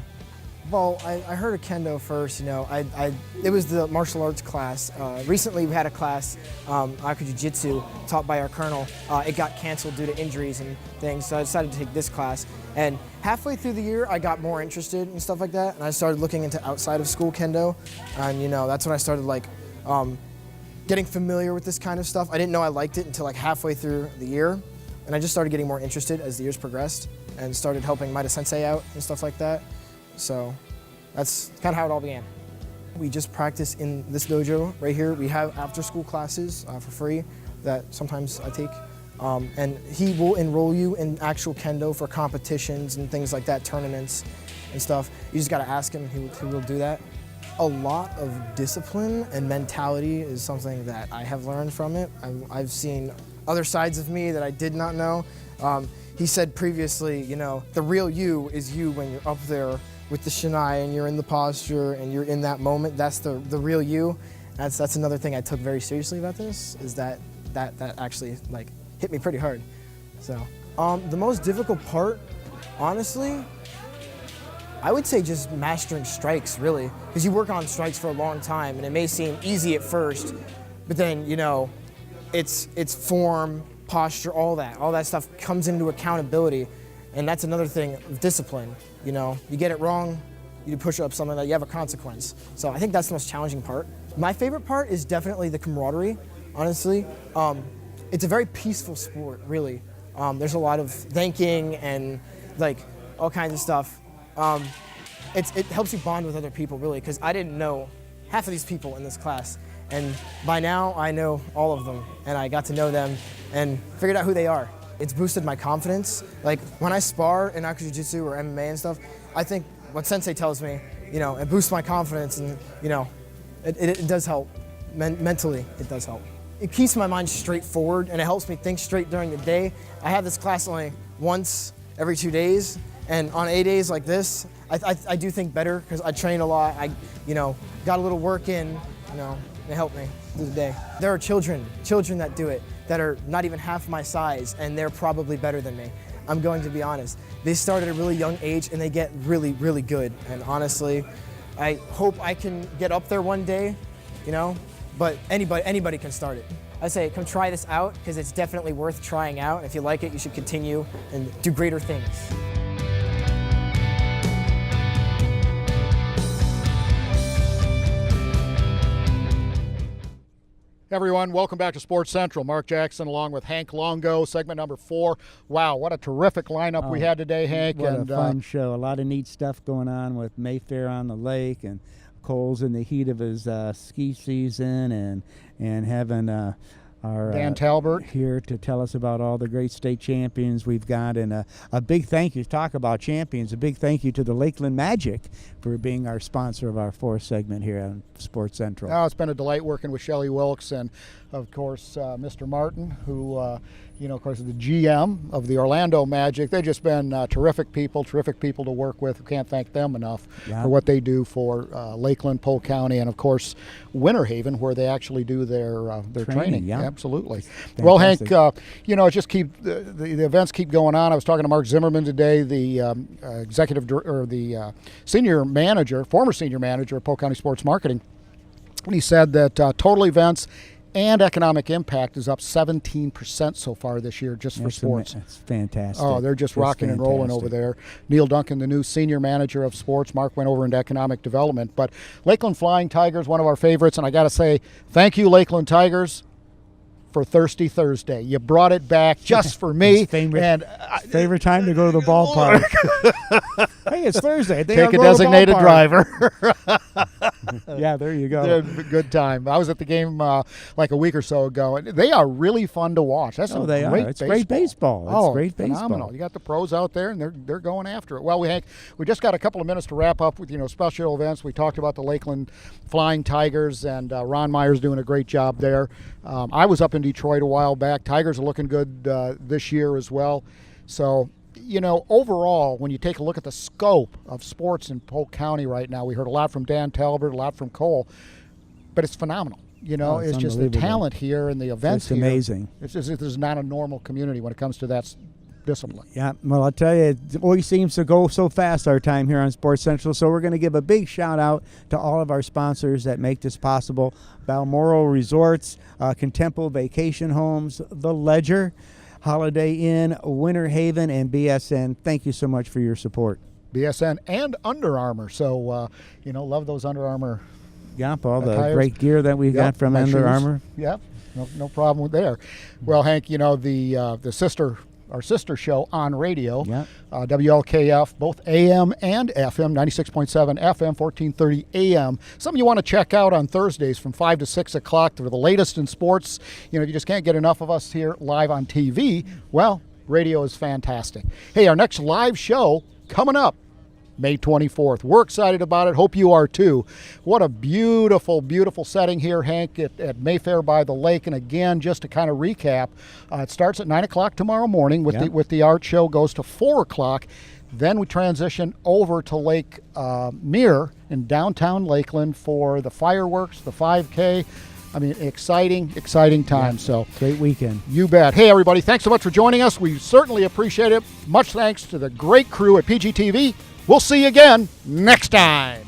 Well, I heard of kendo first, it was the martial arts class. Recently we had a class, Aku Jiu-Jitsu, taught by our colonel. It got canceled due to injuries and things, so I decided to take this class. And halfway through the year, I got more interested in stuff like that, and I started looking into outside of school kendo, and that's when I started getting familiar with this kind of stuff. I didn't know I liked it until halfway through the year, and I just started getting more interested as the years progressed, and started helping Maida Sensei out and stuff like that. So that's kind of how it all began. We just practice in this dojo right here. We have after-school classes for free that sometimes I take. And he will enroll you in actual kendo for competitions and things like that, tournaments and stuff. You just got to ask him who will do that. A lot of discipline and mentality is something that I have learned from it. I've seen other sides of me that I did not know. He said previously, the real you is you when you're up there with the shinai and you're in the posture and you're in that moment. That's the real you. That's another thing I took very seriously about this, is that actually hit me pretty hard. So the most difficult part, honestly, I would say just mastering strikes, really, because you work on strikes for a long time and it may seem easy at first, but then it's form, posture, all that stuff comes into accountability. And that's another thing of discipline. You get it wrong, you push up something that you have a consequence. So I think that's the most challenging part. My favorite part is definitely the camaraderie, honestly. It's a very peaceful sport, really. There's a lot of thanking and all kinds of stuff. It helps you bond with other people, really, because I didn't know half of these people in this class. And by now, I know all of them, and I got to know them and figured out who they are. It's boosted my confidence. Like, when I spar in Aku Jiu-Jitsu or MMA and stuff, I think what Sensei tells me, it boosts my confidence, and, it does help. Mentally, it does help. It keeps my mind straight forward, and it helps me think straight during the day. I have this class only once every 2 days, and on A days like this, I do think better because I train a lot. I, got a little work in, it helped me through the day. There are children that do it that are not even half my size, and they're probably better than me. I'm going to be honest. They start at a really young age, and they get really, really good. And honestly, I hope I can get up there one day, but anybody can start it. I say, come try this out, because it's definitely worth trying out. If you like it, you should continue and do greater things. Everyone, welcome back to Sports Central. Mark Jackson along with Hank Longo, segment number 4. Wow, what a terrific lineup we had today, Hank. What a fun show. A lot of neat stuff going on with Mayfaire on the lake, and Cole's in the heat of his ski season, and having our Dan Talbot here to tell us about all the great state champions we've got. And a big thank you, talk about champions, a big thank you to the Lakeland Magic for being our sponsor of our 4th segment here on Sports Central. Oh, it's been a delight working with Shelley Wilkes and, of course, Mr. Martin, who, of course, is the GM of the Orlando Magic. They've just been terrific people to work with. We can't thank them enough for what they do for Lakeland, Polk County, and, of course, Winter Haven, where they actually do their training. Yeah. Absolutely. Fantastic. Well, Hank, it's just the events keep going on. I was talking to Mark Zimmerman today, the former senior manager of Polk County Sports Marketing, and he said that total events and economic impact is up 17% so far this year just for sports. That's fantastic. Oh, they're just rocking and rolling over there. Neil Duncan, the new senior manager of sports. Mark went over into economic development. But Lakeland Flying Tigers, one of our favorites, and I got to say, thank you, Lakeland Tigers, for Thirsty Thursday. You brought it back just for me. Favorite time to go to the ballpark. Hey, it's Thursday. Take a designated driver. Yeah, there you go. Good time. I was at the game like a week or so ago, and they are really fun to watch. That's great baseball. Great baseball. It's great phenomenal. baseball. You got the pros out there, and they're going after it. Well, we just got a couple of minutes to wrap up with special events. We talked about the Lakeland Flying Tigers, and Ron Meyer's doing a great job there. I was up in Detroit a while back. Tigers are looking good this year as well. So, overall, when you take a look at the scope of sports in Polk County right now, we heard a lot from Dan Talbot, a lot from Cole, but it's phenomenal. It's just the talent here and the events here. It's amazing. It's just, there's not a normal community when it comes to that discipline. Yeah, well, I'll tell you, it always seems to go so fast our time here on Sports Central, so we're going to give a big shout out to all of our sponsors that make this possible. Balmoral Resorts, Contempo Vacation Homes, The Ledger, Holiday Inn, Winter Haven, and BSN. Thank you so much for your support. BSN and Under Armour. So, love those Under Armour. Yep, all the great gear that we got from Under Armour. Yep, no problem there. Well, Hank, our sister show on radio, WLKF, both AM and FM, 96.7 FM, 1430 AM. Something you want to check out on Thursdays from 5 to 6 o'clock for the latest in sports. You just can't get enough of us here live on TV. Well, radio is fantastic. Hey, our next live show coming up May 24th. We're excited about it. Hope you are too. What a beautiful, beautiful setting here, Hank, at Mayfaire by the lake. And again, just to kind of recap, it starts at 9 o'clock tomorrow morning with the art show, goes to 4 o'clock. Then we transition over to Lake Muir in downtown Lakeland for the fireworks, the 5K. I mean, exciting time. So great weekend. You bet. Hey, everybody, thanks so much for joining us. We certainly appreciate it. Much thanks to the great crew at PGTV. We'll see you again next time.